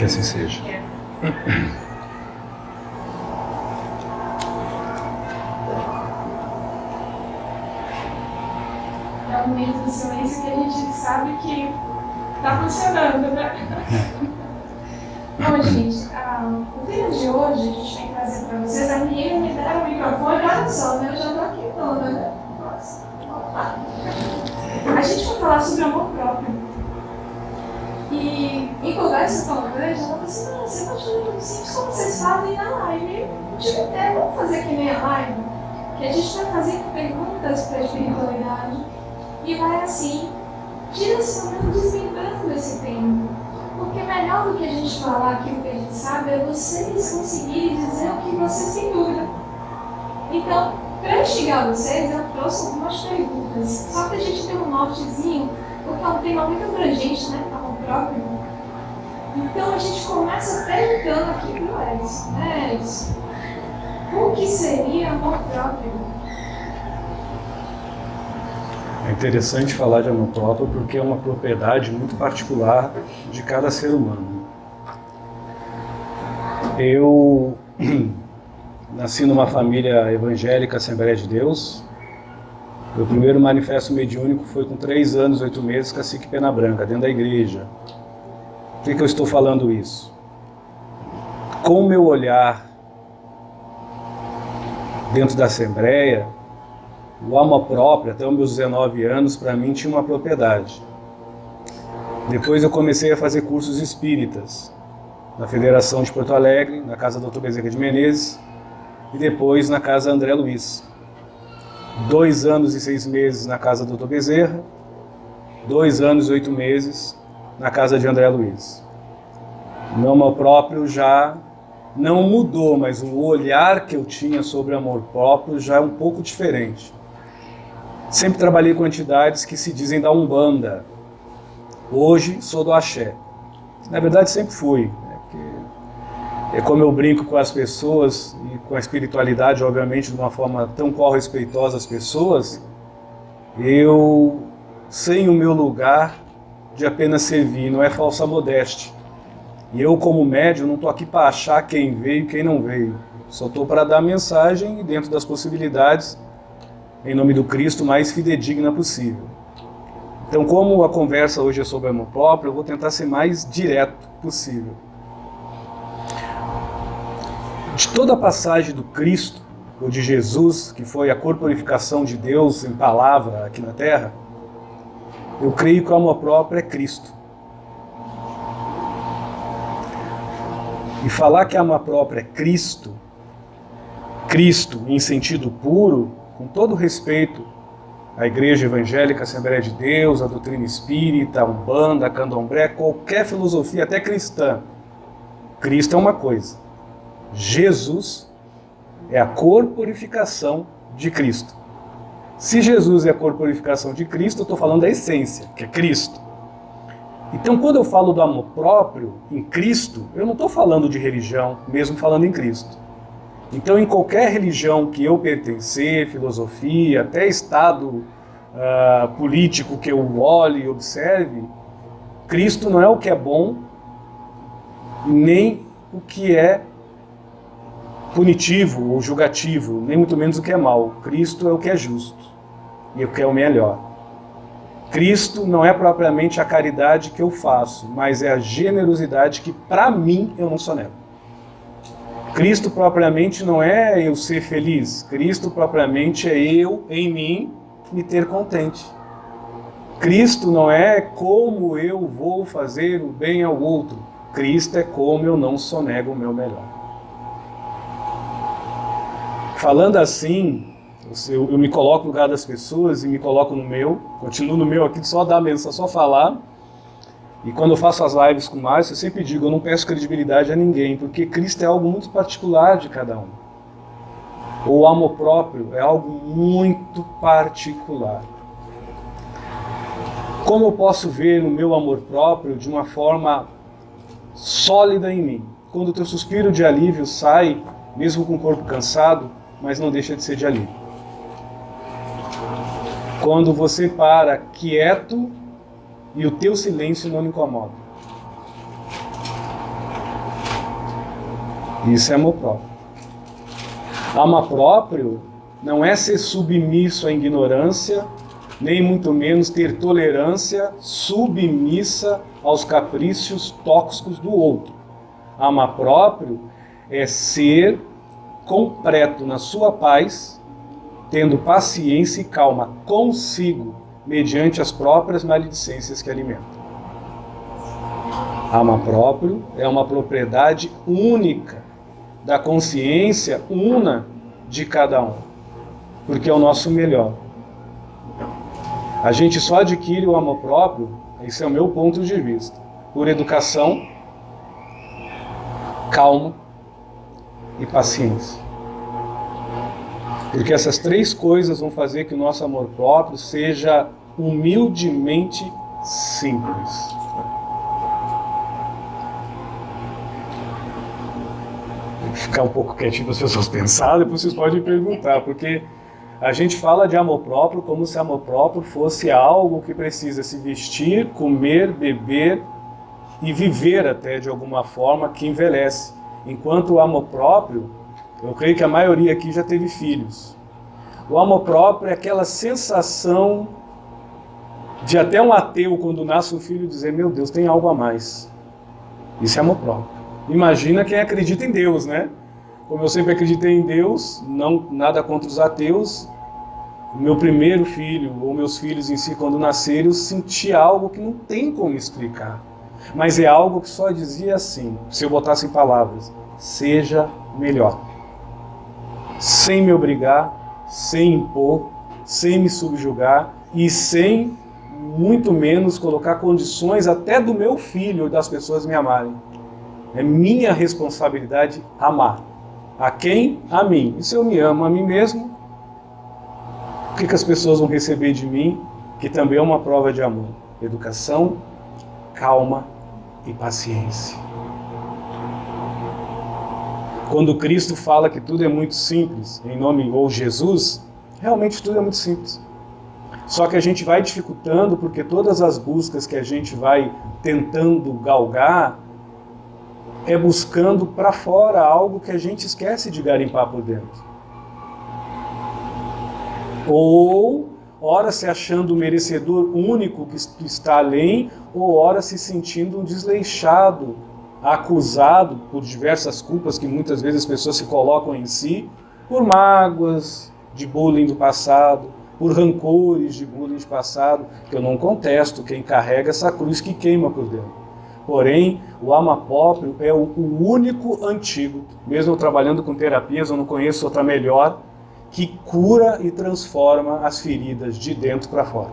Que assim seja. É um momento de silêncio que a gente sabe que está funcionando, né? Bom, gente, o tema de hoje a gente tem que trazer para vocês. A menina me deram o microfone, olha só, né? Eu já estou aqui toda, né? Nossa, opa. A gente vai falar sobre amor próprio. E em conversa com a Grande, ela falou assim: não, você continua tudo simples como vocês fazem na live. O time inteiro, vamos fazer que nem a live. Que a gente vai fazer perguntas para a espiritualidade. E vai assim, direcionando, desvendando esse tempo. Porque melhor do que a gente falar aquilo que a gente sabe é vocês conseguirem dizer o que vocês têm dúvida. Então, para instigar vocês, eu trouxe algumas perguntas. Só que a gente tem um nortezinho, porque é um tema muito abrangente, né? Amor próprio. Então a gente começa perguntando aqui para o Edson, né, Edson? O que seria amor próprio? É interessante falar de amor próprio porque é uma propriedade muito particular de cada ser humano. Eu nasci numa família evangélica Assembleia de Deus. Meu primeiro manifesto mediúnico foi com 3 anos, 8 meses, cacique Pena Branca, dentro da igreja. Por que eu estou falando isso? Com o meu olhar dentro da Assembleia, o amor próprio, até os meus 19 anos, para mim tinha uma propriedade. Depois eu comecei a fazer cursos espíritas, na Federação de Porto Alegre, na Casa Dr. Bezerra de Menezes, e depois na Casa André Luiz. 2 anos e 6 meses na Casa Dr. Bezerra, 2 anos e 8 meses na Casa de André Luiz. Meu amor próprio já não mudou, mas o olhar que eu tinha sobre amor próprio já é um pouco diferente. Sempre trabalhei com entidades que se dizem da Umbanda. Hoje sou do Axé. Na verdade sempre fui, né? Porque é como eu brinco com as pessoas e com a espiritualidade, obviamente, de uma forma tão qual respeitosa às pessoas, eu sei o meu lugar de apenas servir, não é falsa modéstia. E eu, como médium, não estou aqui para achar quem veio e quem não veio. Só estou para dar a mensagem e, dentro das possibilidades, em nome do Cristo, mais fidedigna possível. Então, como a conversa hoje é sobre amor próprio, eu vou tentar ser mais direto possível. De toda a passagem do Cristo, ou de Jesus, que foi a corporificação de Deus em palavra aqui na Terra, eu creio que o amor próprio é Cristo. E falar que amor próprio é Cristo, Cristo em sentido puro, com todo respeito à Igreja Evangélica, Assembleia de Deus, à doutrina espírita, a Umbanda, a Candomblé, qualquer filosofia, até cristã, Cristo é uma coisa. Jesus é a corporificação de Cristo. Se Jesus é a corporificação de Cristo, eu estou falando da essência, que é Cristo. Então, quando eu falo do amor próprio em Cristo, eu não estou falando de religião, mesmo falando em Cristo. Então, em qualquer religião que eu pertencer, filosofia, até estado político que eu olhe e observe, Cristo não é o que é bom, nem o que é punitivo ou julgativo, nem muito menos o que é mal. Cristo é o que é justo e o que é o melhor. Cristo não é propriamente a caridade que eu faço, mas é a generosidade que, para mim, eu não sonego. Cristo propriamente não é eu ser feliz. Cristo propriamente é eu, em mim, me ter contente. Cristo não é como eu vou fazer o bem ao outro. Cristo é como eu não sonego o meu melhor. Falando assim, eu me coloco no lugar das pessoas e me coloco no meu, continuo no meu aqui, só dar mensagem, só falar. E quando eu faço as lives com o Márcio, eu sempre digo, eu não peço credibilidade a ninguém, porque Cristo é algo muito particular de cada um. O amor próprio é algo muito particular. Como eu posso ver o meu amor próprio de uma forma sólida em mim? Quando o teu suspiro de alívio sai, mesmo com o corpo cansado, mas não deixa de ser de alívio. Quando você para quieto e o teu silêncio não me incomoda. Isso é amor próprio. Amor próprio não é ser submisso à ignorância, nem muito menos ter tolerância submissa aos caprichos tóxicos do outro. Amor próprio é ser completo na sua paz, tendo paciência e calma consigo, mediante as próprias maledicências que alimentam. Amor próprio é uma propriedade única da consciência una de cada um, porque é o nosso melhor. A gente só adquire o amor próprio, esse é o meu ponto de vista, por educação, calma e paciência. Porque essas três coisas vão fazer que o nosso amor próprio seja humildemente simples. Vou ficar um pouco quietinho para as pessoas pensarem, depois vocês podem perguntar, porque a gente fala de amor próprio como se amor próprio fosse algo que precisa se vestir, comer, beber e viver até de alguma forma que envelhece. Enquanto o amor próprio, eu creio que a maioria aqui já teve filhos. O amor próprio é aquela sensação de até um ateu, quando nasce um filho, dizer: meu Deus, tem algo a mais. Isso é amor próprio. Imagina quem acredita em Deus, né? Como eu sempre acreditei em Deus, não nada contra os ateus, o meu primeiro filho, ou meus filhos em si, quando nasceram, eu senti algo que não tem como explicar. Mas é algo que só dizia assim, se eu botasse em palavras: seja melhor. Sem me obrigar, sem impor, sem me subjugar e sem, muito menos, colocar condições até do meu filho ou das pessoas me amarem. É minha responsabilidade amar. A quem? A mim. E se eu me amo a mim mesmo, o que as pessoas vão receber de mim, que também é uma prova de amor? Educação, calma e paciência. Quando Cristo fala que tudo é muito simples, em nome ou Jesus, realmente tudo é muito simples. Só que a gente vai dificultando, porque todas as buscas que a gente vai tentando galgar é buscando para fora algo que a gente esquece de garimpar por dentro. Ou, ora se achando o merecedor único que está além, ou ora se sentindo um desleixado, acusado por diversas culpas que muitas vezes as pessoas se colocam em si, por mágoas de bullying do passado, por rancores de bullying do passado, que eu não contesto quem carrega essa cruz que queima por dentro. Porém, o amor próprio é o único antigo, mesmo trabalhando com terapias, eu não conheço outra melhor, que cura e transforma as feridas de dentro para fora.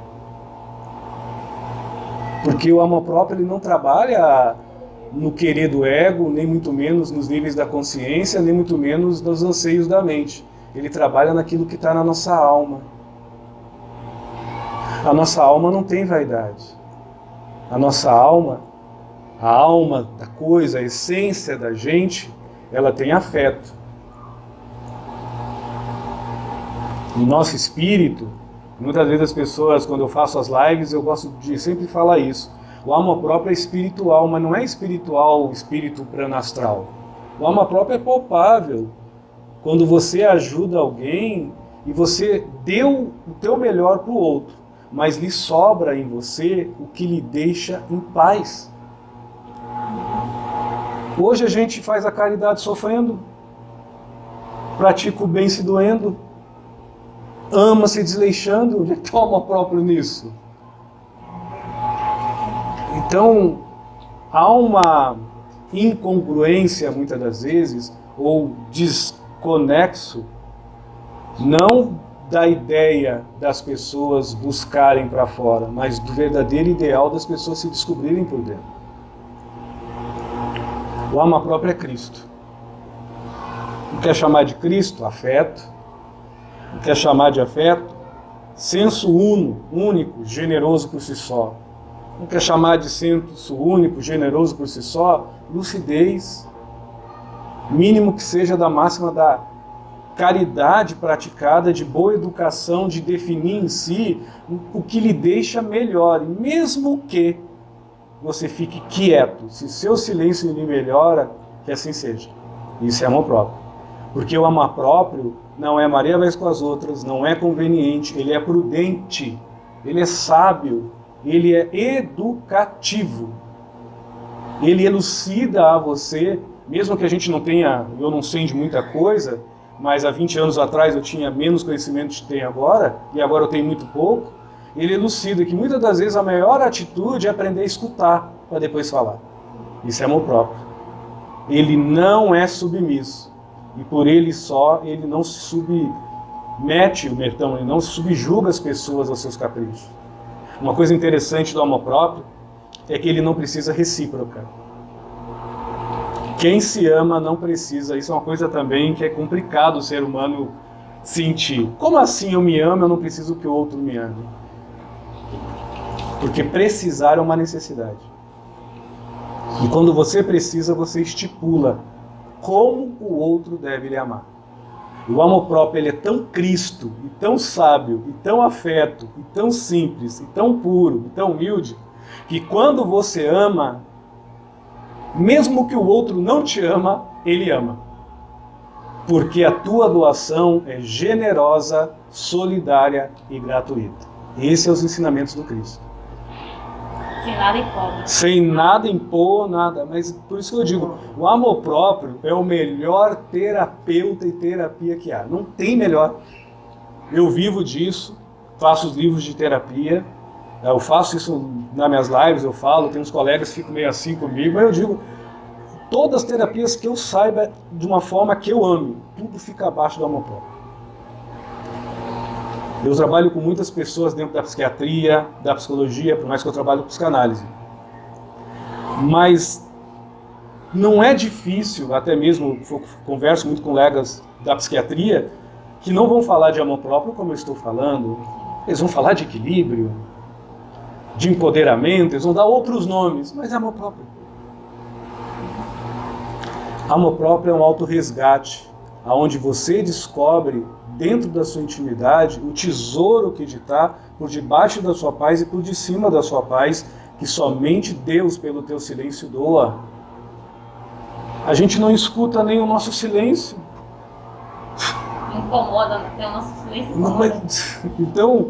Porque o amor próprio ele não trabalha no querer do ego, nem muito menos nos níveis da consciência, nem muito menos nos anseios da mente. Ele trabalha naquilo que está na nossa alma. A nossa alma não tem vaidade. A nossa alma, a alma da coisa, a essência da gente, ela tem afeto. O nosso espírito, muitas vezes as pessoas, quando eu faço as lives, eu gosto de sempre falar isso. O amor próprio é espiritual, mas não é espiritual, espírito pranastral. O amor próprio é palpável. Quando você ajuda alguém e você deu o teu melhor para o outro, mas lhe sobra em você o que lhe deixa em paz. Hoje a gente faz a caridade sofrendo, pratica o bem se doendo, ama se desleixando. Onde está o amor próprio nisso? Então, há uma incongruência, muitas das vezes, ou desconexo, não da ideia das pessoas buscarem para fora, mas do verdadeiro ideal das pessoas se descobrirem por dentro. O amor próprio é Cristo. O que quer chamar de Cristo? Afeto. O que quer chamar de afeto? Senso uno, único, generoso por si só. Não quer chamar de senso único, generoso por si só? Lucidez, mínimo que seja da máxima da caridade praticada, de boa educação, de definir em si o que lhe deixa melhor, mesmo que você fique quieto. Se seu silêncio lhe melhora, que assim seja. Isso é amor próprio. Porque o amor próprio não é Maria vai com as outras, não é conveniente, ele é prudente, ele é sábio, ele é educativo. Ele elucida a você, mesmo que a gente não tenha, eu não sei de muita coisa, mas há 20 anos atrás eu tinha menos conhecimento que tenho agora, e agora eu tenho muito pouco, ele elucida que muitas das vezes a melhor atitude é aprender a escutar, para depois falar. Isso é amor próprio. Ele não é submisso, e por ele só, ele não se submete, o Mertão, ele não subjuga as pessoas aos seus caprichos. Uma coisa interessante do amor próprio é que ele não precisa recíproca. Quem se ama não precisa. Isso é uma coisa também que é complicado o ser humano sentir. Como assim eu me amo, eu não preciso que o outro me ame? Porque precisar é uma necessidade. E quando você precisa, você estipula como o outro deve lhe amar. E o amor próprio ele é tão Cristo, e tão sábio, e tão afeto, e tão simples, e tão puro, e tão humilde, que quando você ama, mesmo que o outro não te ama, ele ama. Porque a tua doação é generosa, solidária e gratuita. Esses são os ensinamentos do Cristo. Sem nada impor. Sem nada impor, nada. Mas por isso que eu digo, o amor próprio é o melhor terapeuta e terapia que há. Não tem melhor. Eu vivo disso, faço os livros de terapia, eu faço isso nas minhas lives, eu falo, tem uns colegas que ficam meio assim comigo, mas eu digo, todas as terapias que eu saiba de uma forma que eu ame, tudo fica abaixo do amor próprio. Eu trabalho com muitas pessoas dentro da psiquiatria, da psicologia, por mais que eu trabalhe com psicanálise. Mas não é difícil, até mesmo converso muito com colegas da psiquiatria, que não vão falar de amor próprio como eu estou falando, eles vão falar de equilíbrio, de empoderamento, eles vão dar outros nomes, mas é amor próprio. Amor próprio é um autorresgate, onde você descobre, dentro da sua intimidade, o tesouro que está por debaixo da sua paz e por de cima da sua paz, que somente Deus, pelo teu silêncio, doa. A gente não escuta nem o nosso silêncio. Incomoda, o nosso silêncio incomoda. Então,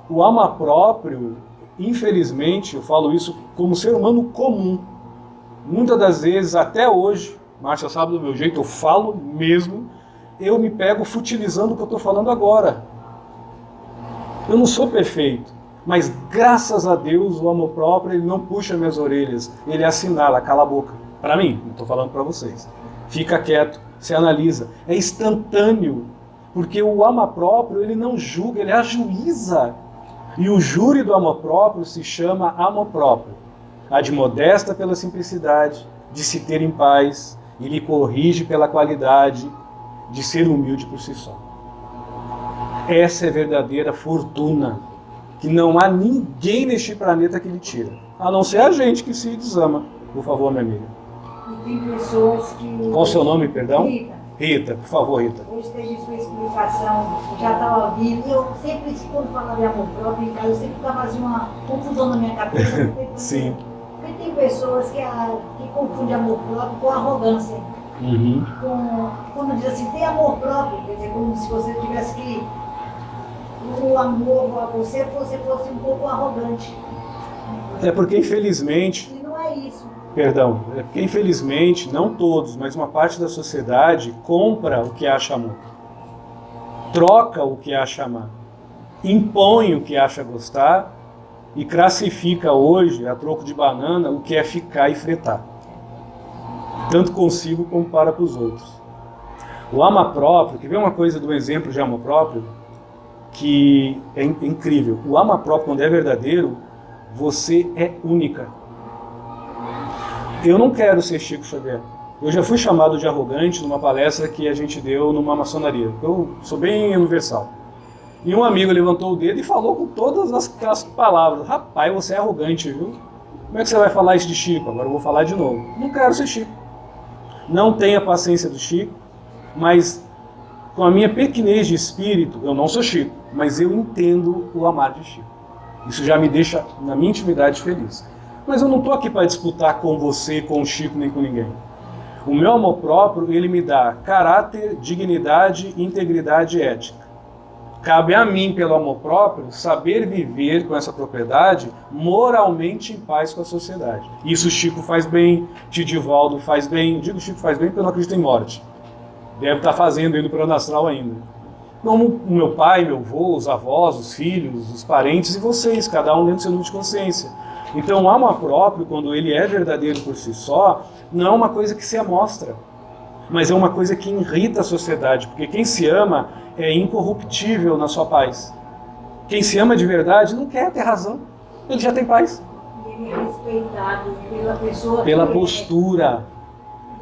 o amor próprio, infelizmente, eu falo isso como ser humano comum. Muitas das vezes, até hoje, Márcia sabe do meu jeito, eu falo mesmo, eu me pego futilizando o que eu estou falando agora. Eu não sou perfeito, mas graças a Deus o amor próprio ele não puxa minhas orelhas, ele assinala, cala a boca. Para mim, não estou falando para vocês. Fica quieto, se analisa. É instantâneo, porque o amor próprio ele não julga, ele ajuiza. E o júri do amor próprio se chama amor próprio. Admodesta pela simplicidade, de se ter em paz, e lhe corrige pela qualidade de ser humilde por si só. Essa é a verdadeira fortuna, que não há ninguém neste planeta que lhe tira, a não ser a gente que se desama. Por favor, minha amiga. E tem pessoas que... Qual o seu nome, perdão? Rita. Rita, por favor, Rita. Hoje teve sua explicação, já estava ouvindo. Eu sempre, quando falava de amor próprio em casa, eu sempre fazia uma confusão na minha cabeça. Sim. Porque tem pessoas que confundem amor próprio com arrogância. Uhum. Quando diz assim, tem amor próprio, quer dizer, como se você tivesse que o amor a você fosse um pouco arrogante. É porque, infelizmente... E não é isso. Perdão, é porque, infelizmente, não todos, mas uma parte da sociedade compra o que acha amor. Troca o que acha amar. Impõe o que acha gostar e classifica hoje, a troco de banana, o que é ficar e fretar. Tanto consigo como para os outros. O amor próprio, quer ver uma coisa do exemplo de amor próprio? Que é incrível. O amor próprio, quando é verdadeiro, você é única. Eu não quero ser Chico Xavier. Eu já fui chamado de arrogante numa palestra que a gente deu numa maçonaria. Eu sou bem universal. E um amigo levantou o dedo e falou com todas as palavras. Rapaz, você é arrogante, viu? Como é que você vai falar isso de Chico? Agora eu vou falar de novo. Não quero ser Chico. Não tenho a paciência do Chico, mas com a minha pequenez de espírito, eu não sou Chico, mas eu entendo o amar de Chico. Isso já me deixa, na minha intimidade, feliz. Mas eu não estou aqui para disputar com você, com o Chico, nem com ninguém. O meu amor próprio, ele me dá caráter, dignidade, integridade e ética. Cabe a mim, pelo amor próprio, saber viver com essa propriedade moralmente em paz com a sociedade. Isso Chico faz bem, Tidivaldo faz bem. Digo Chico faz bem porque eu não acredito em morte. Deve estar fazendo, indo para o astral ainda. Como o meu pai, meu avô, os avós, os filhos, os parentes e vocês, cada um dentro do seu nível de consciência. Então o amor próprio, quando ele é verdadeiro por si só, não é uma coisa que se amostra, mas é uma coisa que irrita a sociedade, porque quem se ama é incorruptível na sua paz. Quem se ama de verdade não quer ter razão, ele já tem paz. Ele é respeitado pela pessoa.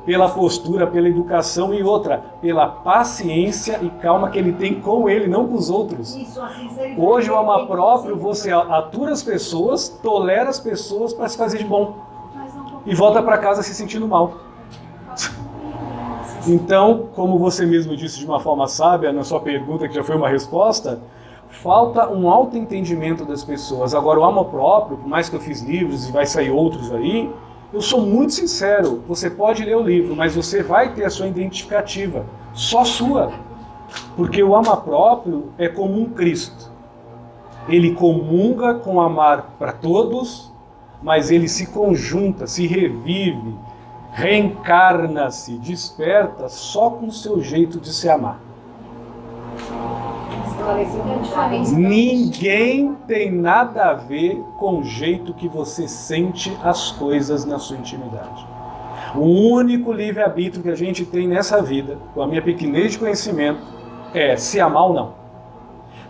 Pela postura, pela educação e outra, pela paciência e calma que ele tem com ele, não com os outros. Isso, a sinceridade. Hoje o amor próprio, você atura as pessoas, tolera as pessoas para se fazer de bom e volta para casa se sentindo mal. Então, como você mesmo disse de uma forma sábia na sua pergunta, que já foi uma resposta, falta um autoentendimento das pessoas. Agora, o amor próprio, por mais que eu fiz livros e vai sair outros aí, eu sou muito sincero, você pode ler o livro, mas você vai ter a sua identificativa, só sua. Porque o amor próprio é como um Cristo. Ele comunga com amar para todos, mas ele se conjunta, se revive, reencarna-se, desperta só com o seu jeito de se amar. Ninguém tem nada a ver com o jeito que você sente as coisas na sua intimidade. O único livre-arbítrio que a gente tem nessa vida, com a minha pequenez de conhecimento, é se amar ou não.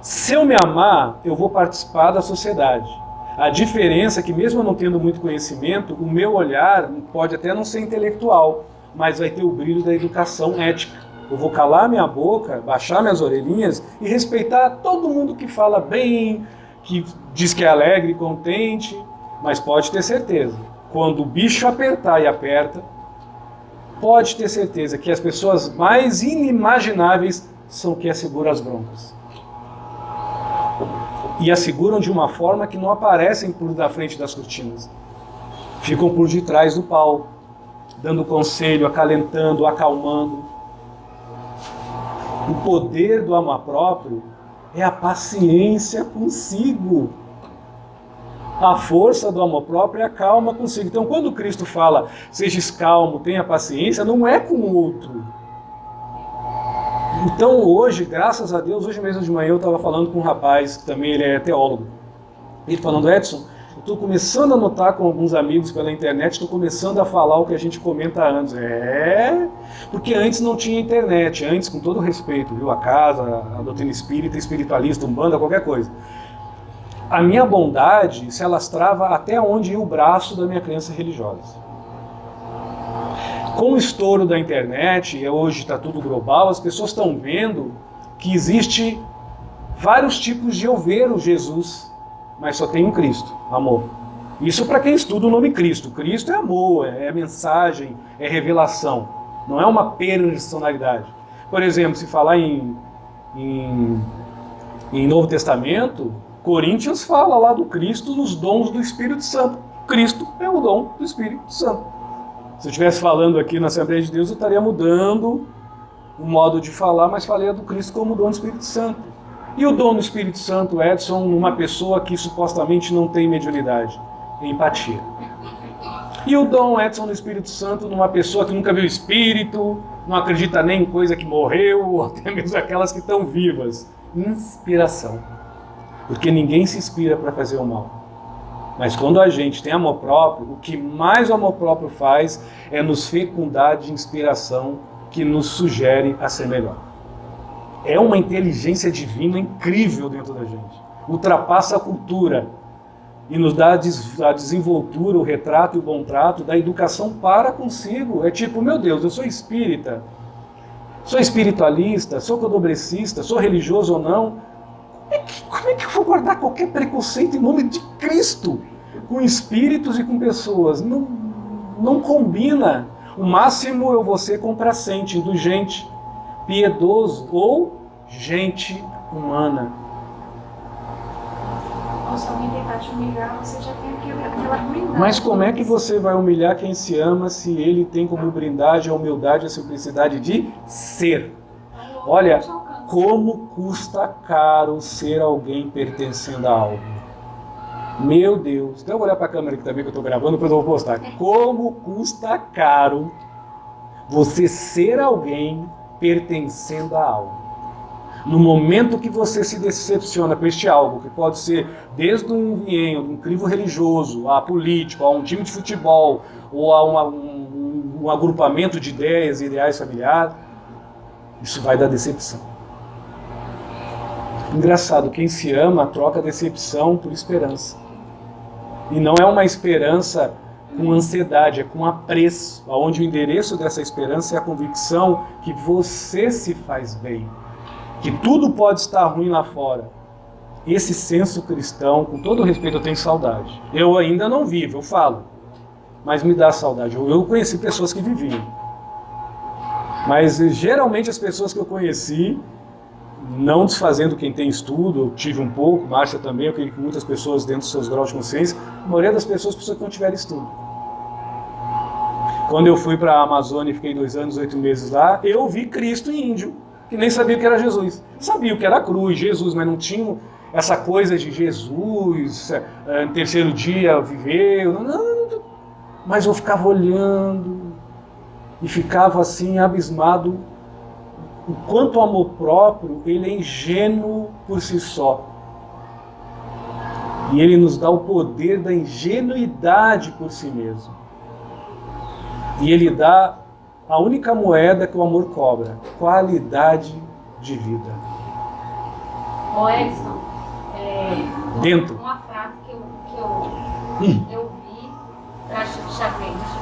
Se eu me amar, eu vou participar da sociedade. A diferença é que, mesmo eu não tendo muito conhecimento, o meu olhar pode até não ser intelectual, mas vai ter o brilho da educação ética. Eu vou calar minha boca, baixar minhas orelhinhas e respeitar todo mundo que fala bem, que diz que é alegre e contente, mas pode ter certeza, quando o bicho apertar e aperta, pode ter certeza que as pessoas mais inimagináveis são que asseguram as broncas. E asseguram de uma forma que não aparecem por da frente das cortinas. Ficam por detrás do pau, dando conselho, acalentando, acalmando. O poder do amor próprio é a paciência consigo. A força do amor próprio é a calma consigo. Então, quando Cristo fala, seja calmo, tenha paciência, não é com o outro. Então, hoje, graças a Deus, hoje mesmo de manhã eu estava falando com um rapaz, que também ele é teólogo. Ele falando, Edson, eu estou começando a notar com alguns amigos pela internet, estou começando a falar o que a gente comenta antes. Porque antes não tinha internet, antes, com todo respeito, viu, a casa, a doutrina espírita, espiritualista, umbanda, qualquer coisa. A minha bondade se alastrava até onde ia o braço da minha crença religiosa. Com o estouro da internet, hoje está tudo global, as pessoas estão vendo que existe vários tipos de eu ver o Jesus, mas só tem um Cristo, amor. Isso para quem estuda o nome Cristo. Cristo é amor, é mensagem, é revelação, não é uma personalidade. Por exemplo, se falar em Novo Testamento, Coríntios fala lá do Cristo nos dons do Espírito Santo. Cristo é o dom do Espírito Santo. Se eu estivesse falando aqui na Assembleia de Deus, eu estaria mudando o modo de falar, mas falei do Cristo como dom do Espírito Santo. E o dom do Espírito Santo, Edson, numa pessoa que supostamente não tem mediunidade, empatia. E o dom, Edson, do Espírito Santo, numa pessoa que nunca viu Espírito, não acredita nem em coisa que morreu, ou até mesmo aquelas que estão vivas. Inspiração. Porque ninguém se inspira para fazer o mal. Mas quando a gente tem amor próprio, o que mais o amor próprio faz é nos fecundar de inspiração que nos sugere a ser melhor. É uma inteligência divina incrível dentro da gente. Ultrapassa a cultura e nos dá a desenvoltura, o retrato e o bom trato da educação para consigo. É tipo, meu Deus, eu sou espírita, sou espiritualista, sou candomblessista, sou religioso ou não. Como é que eu vou guardar qualquer preconceito em nome de Cristo com espíritos e com pessoas? Não combina. O máximo eu vou ser complacente, indulgente, piedoso ou gente humana. Ou se alguém tentar te humilhar, você já tem aquilo aquela ruindade. Mas como é que você vai humilhar quem se ama se ele tem como brindade a humildade e a simplicidade de ser? Olha, como custa caro ser alguém pertencendo a algo. Meu Deus. Então eu vou olhar para a câmera aqui também que eu estou gravando, depois eu vou postar. Como custa caro você ser alguém pertencendo a algo. No momento que você se decepciona com este algo, que pode ser desde um vienho, um crivo religioso, a político, a um time de futebol, ou a um agrupamento de ideias e ideais familiares, isso vai dar decepção. Engraçado, quem se ama troca decepção por esperança. E não é uma esperança com ansiedade, é com apreço, onde o endereço dessa esperança é a convicção que você se faz bem, que tudo pode estar ruim lá fora. Esse senso cristão, com todo respeito, eu tenho saudade. Eu ainda não vivo, eu falo, mas me dá saudade. Eu conheci pessoas que viviam, mas geralmente as pessoas que eu conheci, não desfazendo quem tem estudo, eu tive um pouco, Márcia também, eu creio que muitas pessoas dentro dos seus graus de consciência, a maioria das pessoas que não tiveram estudo. Quando eu fui para a Amazônia e fiquei 2 anos, 8 meses lá, eu vi Cristo em índio, que nem sabia o que era Jesus. Sabia o que era a cruz, Jesus, mas não tinha essa coisa de Jesus, no terceiro dia viveu. Não. Mas eu ficava olhando e ficava assim abismado o quanto o amor próprio ele é ingênuo por si só. E ele nos dá o poder da ingenuidade por si mesmo. E ele dá a única moeda que o amor cobra, qualidade de vida. Ô Edson, Dentro. uma frase que eu vi para Chico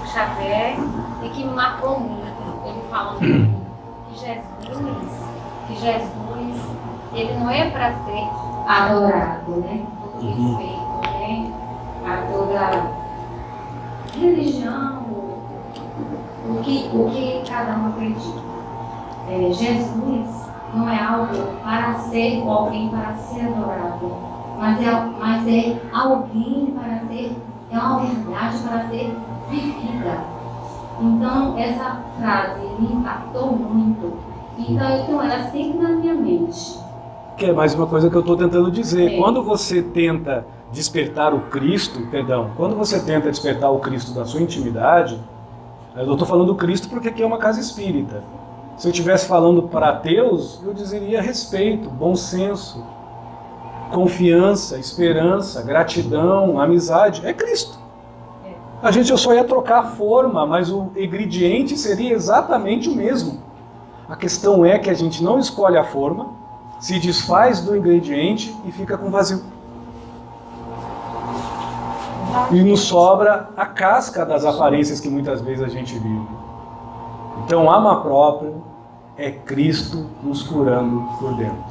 Xavier e que me marcou muito. Ele falando que Jesus ele não é para ser adorado, né? Todo respeito, né? A toda religião, o que cada um acredita. Jesus não é algo para ser alguém para ser adorado, mas é alguém para ser, é uma verdade para ser vivida. Então essa frase me impactou muito. Então eu tenho ela sempre na minha mente. Que é mais uma coisa que eu estou tentando dizer. Quando você tenta despertar o Cristo, quando você tenta despertar o Cristo da sua intimidade, eu estou falando do Cristo porque aqui é uma casa espírita. Se eu estivesse falando para ateus, eu diria respeito, bom senso, confiança, esperança, gratidão, amizade. É Cristo. A gente só ia trocar a forma, mas o ingrediente seria exatamente o mesmo. A questão é que a gente não escolhe a forma, se desfaz do ingrediente e fica com vazio. E nos sobra a casca das aparências que muitas vezes a gente vive. Então, amor próprio é Cristo nos curando por dentro.